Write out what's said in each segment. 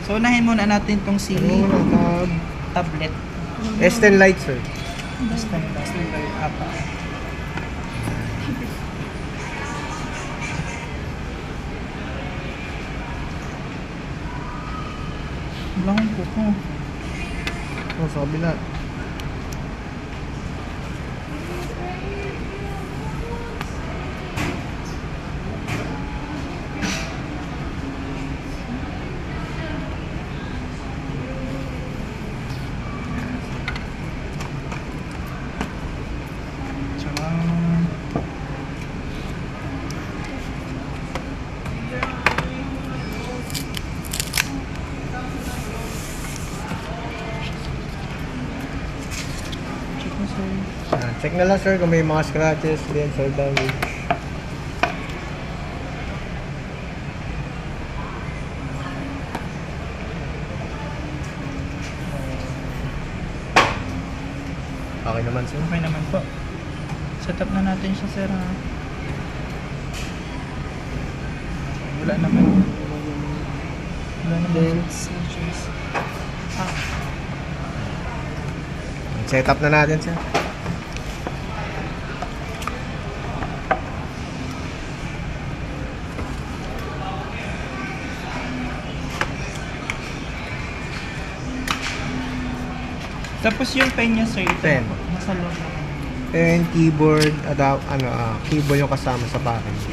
So, unahin muna natin tong si tablet. S10 Lite, sir. Standard. Apa. Wala akong kuko. Oh, sa kabila. Tsaka... check mo, sir. Check na lang, sir, kung may mga scratches, dents, or damage. Okay naman, sir. Okay naman po. Set up na natin siya, sir, ha? Wala naman. Wala naman. Dents. Ah, Set up na natin, sir. tapos yung pen niya, sir, ito Pen. po, nasa loob na. And keyboard, keyboard yung kasama sa package.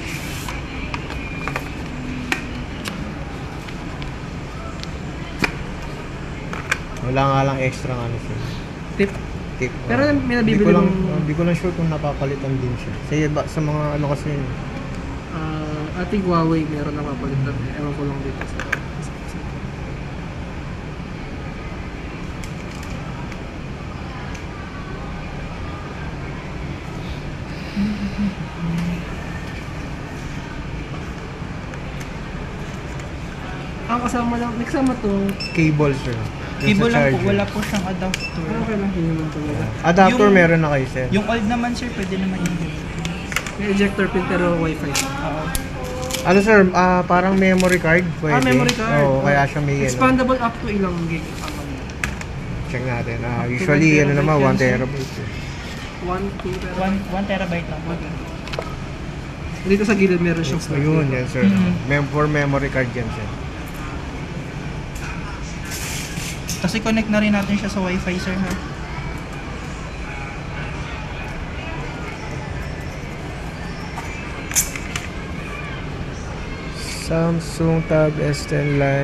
Wala nga lang extra ano, sir. Tip. Tip. Pero may nabibili Hindi ko lang, mong- hindi ko lang sure kung napapalitan din siya. Sa iba, sa mga ano kasi, Ating Huawei meron na mapalitan. Ewan ko lang dito sa... Ang kasama lang, nagsama tong... cable, sir. Dun sa Cable lang po, charger. wala po siyang adapter. Okay lang, yun naman talaga. Adapter Yung- meron na kayo, sir. Yung old naman, sir, pwede naman yung May ejector pin pero wifi. Oo. Ano, sir, parang memory card pwede. Memory card. Oo, kaya siya may ano. Expandable up to ilang gig ang ano. Check natin. Up to Usually, 1 ano naman, terabyte 1 yan, sir. terabyte. 1, 2, pero... 1 terabyte lang. Okay. Dito sa gilid meron siyang So, yun, yan, sir. Mhm. For memory card yan, sir. Kasi connect na rin natin siya sa wifi, sir, ha? Samsung Tab S10 Lite.